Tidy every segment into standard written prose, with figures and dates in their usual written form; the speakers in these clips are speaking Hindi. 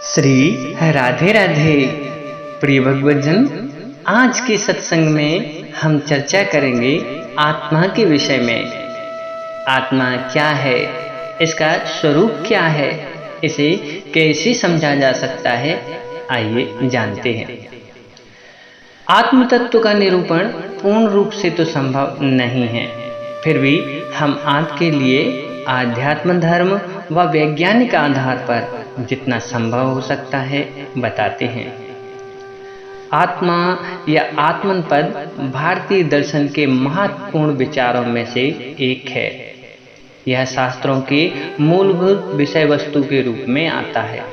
श्री राधे राधे। प्रिय भगवतजन, आज के सत्संग में हम चर्चा करेंगे आत्मा के विषय में। आत्मा क्या है, इसका स्वरूप क्या है, इसे कैसे समझा जा सकता है, आइए जानते हैं। आत्म तत्व का निरूपण पूर्ण रूप से तो संभव नहीं है, फिर भी हम आपके लिए आध्यात्म धर्म व वैज्ञानिक आधार पर जितना संभव हो सकता है बताते हैं। आत्मा या आत्मन पद भारतीय दर्शन के महत्वपूर्ण विचारों में से एक है। यह शास्त्रों के मूलभूत विषय वस्तु के रूप में आता है,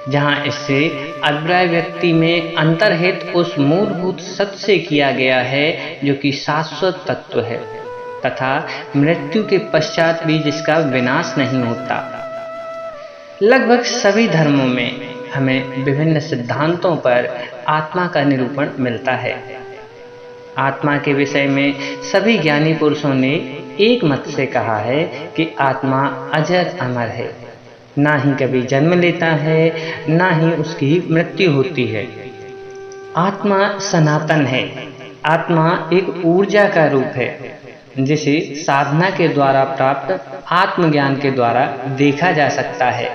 जहां इससे अभिव्यक्ति में अंतर्हित उस मूलभूत सत्य से किया गया है जो कि शाश्वत तत्व है तथा मृत्यु के पश्चात भी जिसका विनाश नहीं होता। लगभग सभी धर्मों में हमें विभिन्न सिद्धांतों पर आत्मा का निरूपण मिलता है। आत्मा के विषय में सभी ज्ञानी पुरुषों ने एक मत से कहा है कि आत्मा अजर अमर है, ना ही कभी जन्म लेता है, ना ही उसकी मृत्यु होती है। आत्मा सनातन है। आत्मा एक ऊर्जा का रूप है जिसे साधना के द्वारा प्राप्त आत्मज्ञान के द्वारा देखा जा सकता है।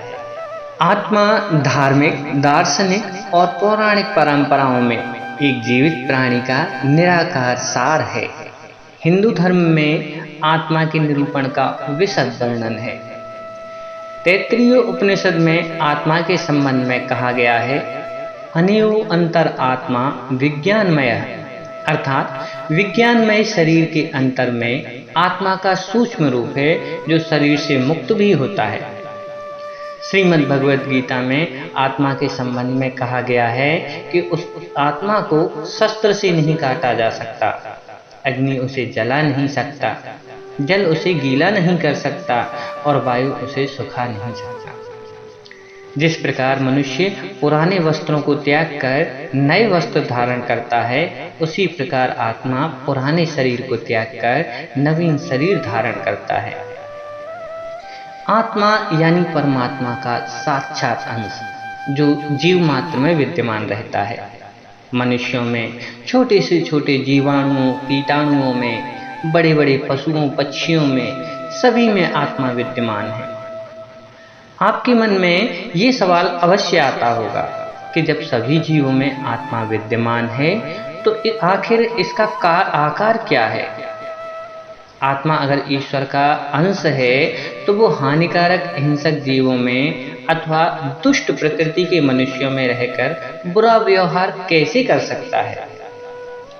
आत्मा धार्मिक, दार्शनिक और पौराणिक परंपराओं में एक जीवित प्राणी का निराकार सार है। हिंदू धर्म में आत्मा के निरूपण का विशद वर्णन है। तैत्तिरीय उपनिषद में आत्मा के संबंध में कहा गया है, अनियो अंतर आत्मा विज्ञानमय, अर्थात विज्ञानमय शरीर के अंतर में आत्मा का सूक्ष्म रूप है जो शरीर से मुक्त भी होता है। श्रीमद् भगवद गीता में आत्मा के संबंध में कहा गया है कि उस आत्मा को शस्त्र से नहीं काटा जा सकता, अग्नि उसे जला नहीं सकता, जल उसे गीला नहीं कर सकता और वायु उसे सुखा नहीं सकता। जिस प्रकार मनुष्य पुराने वस्त्रों को त्याग कर नए वस्त्र धारण करता है, उसी प्रकार आत्मा पुराने शरीर को त्याग कर नवीन शरीर धारण करता है। आत्मा यानी परमात्मा का साक्षात अंश जो जीव मात्र में विद्यमान रहता है। मनुष्यों में छोटे से छोटे जीवाणुओं, कीटाणुओं में, बड़े बड़े पशुओं, पक्षियों में, सभी में आत्मा विद्यमान है। आपके मन में ये सवाल अवश्य आता होगा कि जब सभी जीवों में आत्मा विद्यमान है तो आखिर इसका आकार क्या है? आत्मा अगर ईश्वर का अंश है तो वो हानिकारक हिंसक जीवों में अथवा दुष्ट प्रकृति के मनुष्यों में रहकर बुरा व्यवहार कैसे कर सकता है?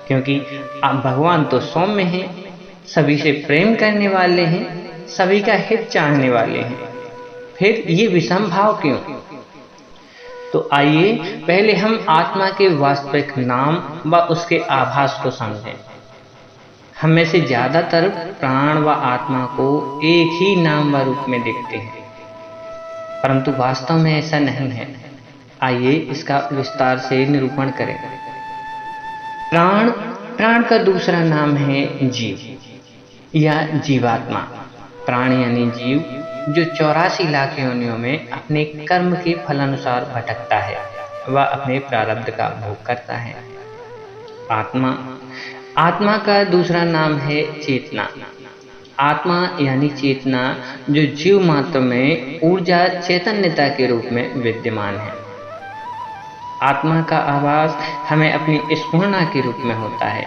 क्योंकि भगवान तो सौम्य हैं, सभी से प्रेम करने वाले हैं, सभी का हित चाहने वाले हैं, फिर ये विषम भाव क्यों? तो आइए पहले हम आत्मा के वास्तविक नाम व उसके आभास को समझें। हम में से ज्यादातर प्राण व आत्मा को एक ही नाम व रूप में देखते हैं, परंतु वास्तव में ऐसा नहीं है। आइए इसका विस्तार से निरूपण करें। प्राण का दूसरा नाम है जीव या जीवात्मा। प्राण यानी जीव जो 84 लाख योनियों में अपने कर्म के फलानुसार भटकता है व अपने प्रारब्ध का भोग करता है। आत्मा का दूसरा नाम है चेतना। आत्मा यानी चेतना जो जीव मात्र में ऊर्जा, चैतन्यता के रूप में विद्यमान है। आत्मा का आभास हमें अपनी स्फुरना के रूप में होता है।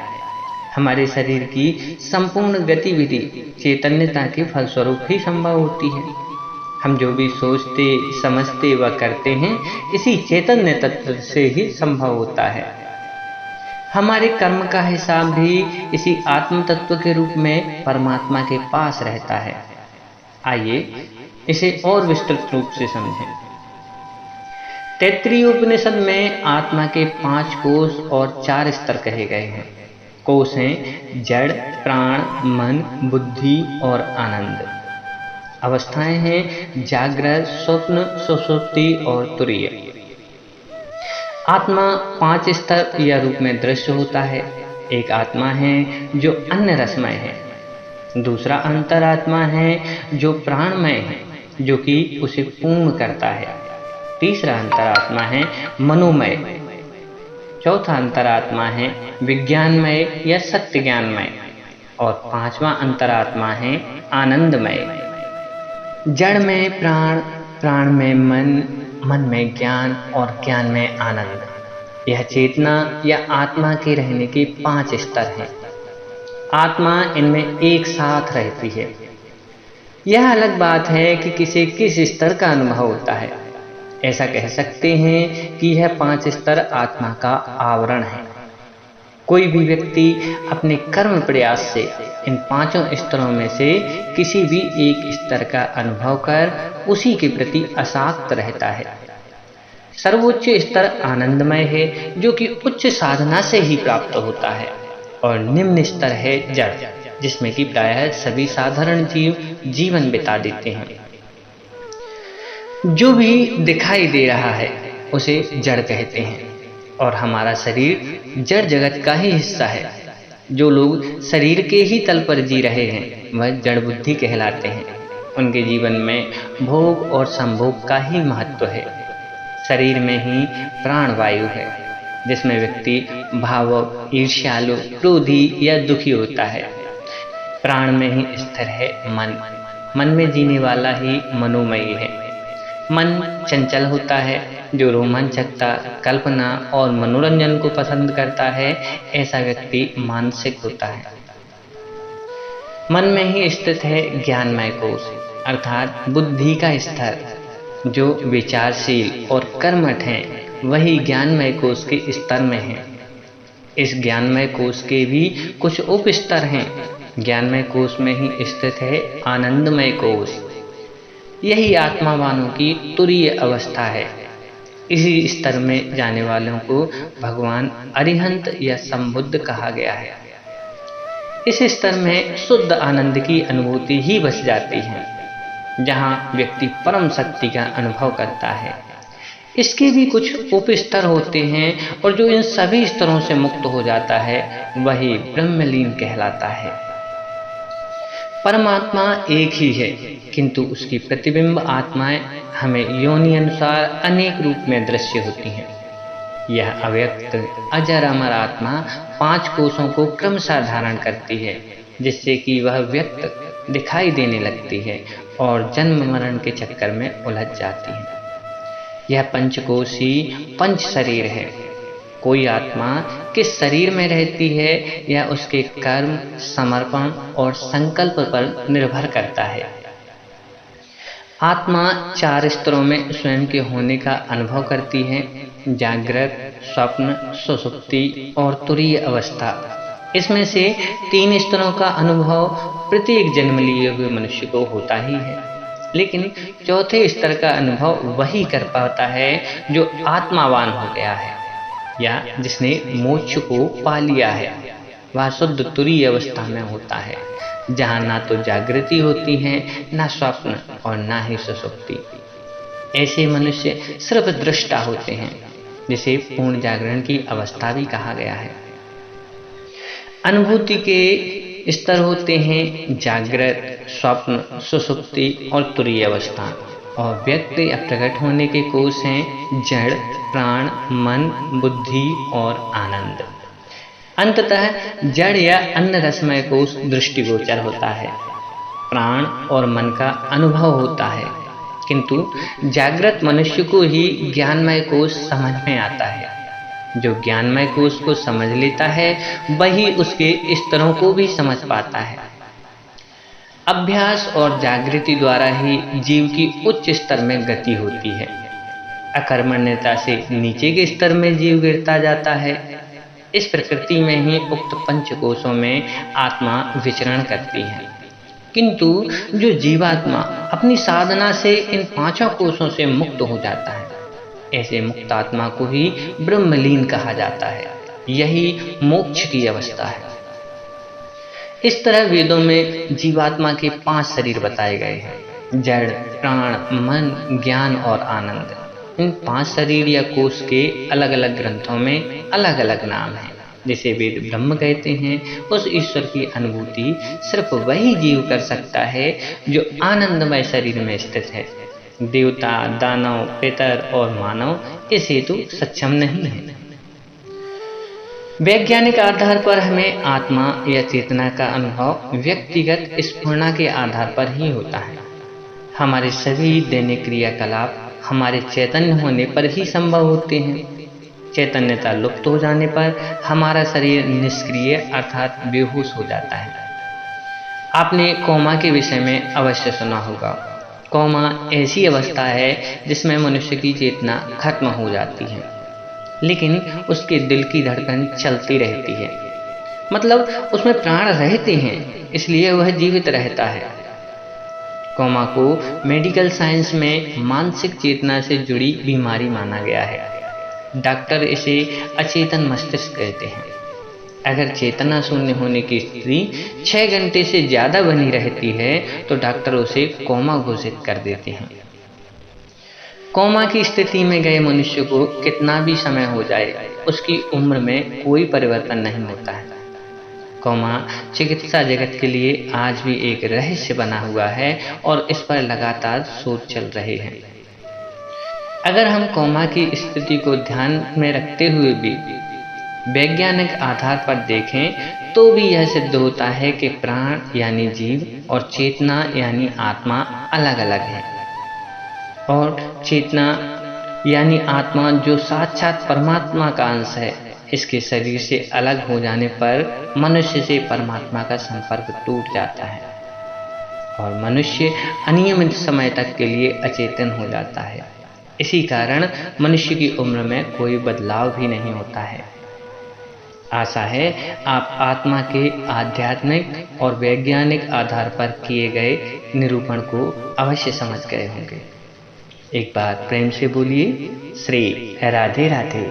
हमारे शरीर की संपूर्ण गतिविधि चैतन्यता के फलस्वरूप ही संभव होती है। हम जो भी सोचते, समझते व करते हैं, इसी चैतन्य तत्व से ही संभव होता है। हमारे कर्म का हिसाब भी इसी आत्म तत्व के रूप में परमात्मा के पास रहता है। आइए इसे और विस्तृत रूप से समझें। तैत्तिरीय उपनिषद में आत्मा के 5 कोष और 4 स्तर कहे गए हैं। कोष हैं जड़, प्राण, मन, बुद्धि और आनंद। अवस्थाएं हैं जागृत, स्वप्न, सुषुप्ति और तुरीय। आत्मा 5 स्तर या रूप में दृश्य होता है। एक आत्मा है जो अन्य रसमय है, दूसरा अंतरात्मा है जो प्राणमय है, जो कि उसे पूर्ण करता है, तीसरा अंतरात्मा है मनोमय, चौथा अंतरात्मा है विज्ञानमय या सत्य ज्ञानमय, और पांचवा अंतरात्मा है आनंदमय। जड़ में प्राण, प्राण में मन, मन में ज्ञान और ज्ञान में आनंद। यह चेतना या आत्मा के रहने के 5 स्तर हैं। आत्मा इनमें एक साथ रहती है। यह अलग बात है कि किसे किस स्तर का अनुभव होता है। ऐसा कह सकते हैं कि यह 5 स्तर आत्मा का आवरण है। कोई भी व्यक्ति अपने कर्म प्रयास से इन 5 स्तरों में से किसी भी एक स्तर का अनुभव कर उसी के प्रति आसक्त रहता है। सर्वोच्च स्तर आनंदमय है, जो कि उच्च साधना से ही प्राप्त होता है, और निम्न स्तर है जड़, जिसमें कि प्रायः सभी साधारण जीव जीवन बिता देते हैं। जो भी दिखाई दे रहा है उसे जड़ कहते हैं, और हमारा शरीर जड़ जगत का ही हिस्सा है। जो लोग शरीर के ही तल पर जी रहे हैं वह जड़ बुद्धि कहलाते हैं। उनके जीवन में भोग और संभोग का ही महत्व है। शरीर में ही प्राण वायु है, जिसमें व्यक्ति भावुक, ईर्ष्यालु, क्रोधी या दुखी होता है। प्राण में ही स्थिर है मन, मन में जीने वाला ही मनोमयी है। मन चंचल होता है, जो रोमांचकता, कल्पना और मनोरंजन को पसंद करता है, ऐसा व्यक्ति मानसिक होता है। मन में ही स्थित है ज्ञानमय कोश, अर्थात बुद्धि का स्तर। जो विचारशील और कर्मठ हैं वही ज्ञानमय कोश के स्तर में हैं। इस ज्ञानमय कोश के भी कुछ उप स्तर हैं। ज्ञानमय कोश में ही स्थित है आनंदमय कोश। यही आत्मावानों की तुरीय अवस्था है। इसी स्तर में जाने वालों को भगवान अरिहंत या संबुद्ध कहा गया है। इस स्तर में शुद्ध आनंद की अनुभूति ही बस जाती है, जहाँ व्यक्ति परम शक्ति का अनुभव करता है। इसके भी कुछ उप स्तर होते हैं, और जो इन सभी स्तरों से मुक्त हो जाता है वही ब्रह्मलीन कहलाता है। परमात्मा एक ही है, किंतु उसकी प्रतिबिंब आत्माएं हमें योनि अनुसार अनेक रूप में दृश्य होती हैं। यह अव्यक्त अजर अमर आत्मा 5 कोशों को क्रमशः धारण करती है, जिससे कि वह व्यक्त दिखाई देने लगती है और जन्म मरण के चक्कर में उलझ जाती है। यह पंचकोशी पंच शरीर है। कोई आत्मा किस शरीर में रहती है यह उसके कर्म, समर्पण और संकल्प पर निर्भर करता है। आत्मा 4 स्तरों में स्वयं के होने का अनुभव करती है: जागृत, स्वप्न, सुषुप्ति और तुरीय अवस्था। इसमें से 3 स्तरों का अनुभव प्रत्येक जन्म लिए हुए मनुष्य को होता ही है, लेकिन चौथे स्तर का अनुभव वही कर पाता है जो आत्मावान हो गया है या जिसने मोक्ष को पा लिया है। वह शुद्ध तुरीय अवस्था में होता है, जहाँ ना तो जागृति होती है, ना स्वप्न और ना ही सुषुप्ति। ऐसे मनुष्य सिर्फ दृष्टा होते हैं, जिसे पूर्ण जागरण की अवस्था भी कहा गया है। अनुभूति के स्तर होते हैं जागृत, स्वप्न, सुषुप्ति और तुरीय अवस्था, और व्यक्त या प्रकट होने के कोश हैं जड़, प्राण, मन, बुद्धि और आनंद। अंततः जड़ या अन्न रसमय कोश दृष्टिगोचर होता है। प्राण और मन का अनुभव होता है, किंतु जागृत मनुष्य को ही ज्ञानमय कोश समझ में आता है। जो ज्ञानमय कोश को समझ लेता है वही उसके स्तरों को भी समझ पाता है। अभ्यास और जागृति द्वारा ही जीव की उच्च स्तर में गति होती है। अकर्मण्यता से नीचे के स्तर में जीव गिरता जाता है। इस प्रकृति में ही उक्त पंचकोशों में आत्मा विचरण करती है, किंतु जो जीवात्मा अपनी साधना से इन 5 कोशों से मुक्त हो जाता है, ऐसे मुक्त आत्मा को ही ब्रह्मलीन कहा जाता है। यही मोक्ष की अवस्था है। इस तरह वेदों में जीवात्मा के 5 शरीर बताए गए हैं: जड़, प्राण, मन, ज्ञान और आनंद। इन 5 शरीर या कोश के अलग अलग ग्रंथों में अलग अलग नाम हैं। जिसे वेद ब्रह्म कहते हैं, उस ईश्वर की अनुभूति सिर्फ वही जीव कर सकता है जो आनंदमय शरीर में स्थित है। देवता, दानव, पितर और मानव इस हेतु सक्षम नहीं है। वैज्ञानिक आधार पर हमें आत्मा या चेतना का अनुभव व्यक्तिगत स्फुरणा के आधार पर ही होता है। हमारे सभी दैनिक क्रियाकलाप हमारे चैतन्य होने पर ही संभव होते हैं। चैतन्यता लुप्त हो जाने पर हमारा शरीर निष्क्रिय अर्थात बेहोश हो जाता है। आपने कोमा के विषय में अवश्य सुना होगा। कोमा ऐसी अवस्था है जिसमें मनुष्य की चेतना खत्म हो जाती है, लेकिन उसके दिल की धड़कन चलती रहती है। मतलब उसमें प्राण रहते हैं, इसलिए वह जीवित रहता है। कोमा को मेडिकल साइंस में मानसिक चेतना से जुड़ी बीमारी माना गया है। डॉक्टर इसे अचेतन मस्तिष्क कहते हैं। अगर चेतना शून्य होने की स्थिति 6 घंटे से ज्यादा बनी रहती है तो डॉक्टर उसे कोमा घोषित कर देते हैं। कोमा की स्थिति में गए मनुष्य को कितना भी समय हो जाए, उसकी उम्र में कोई परिवर्तन नहीं होता है। कोमा चिकित्सा जगत के लिए आज भी एक रहस्य बना हुआ है और इस पर लगातार शोध चल रहे हैं। अगर हम कोमा की स्थिति को ध्यान में रखते हुए भी वैज्ञानिक आधार पर देखें तो भी यह सिद्ध होता है कि प्राण यानी जीव और चेतना यानी आत्मा अलग अलग है। और चेतना यानी आत्मा जो साक्षात परमात्मा का अंश है, इसके शरीर से अलग हो जाने पर मनुष्य से परमात्मा का संपर्क टूट जाता है और मनुष्य अनियमित समय तक के लिए अचेतन हो जाता है। इसी कारण मनुष्य की उम्र में कोई बदलाव भी नहीं होता है। आशा है आप आत्मा के आध्यात्मिक और वैज्ञानिक आधार पर किए गए निरूपण को अवश्य समझ गए होंगे। एक बार प्रेम से बोलिए, श्री राधे राधे।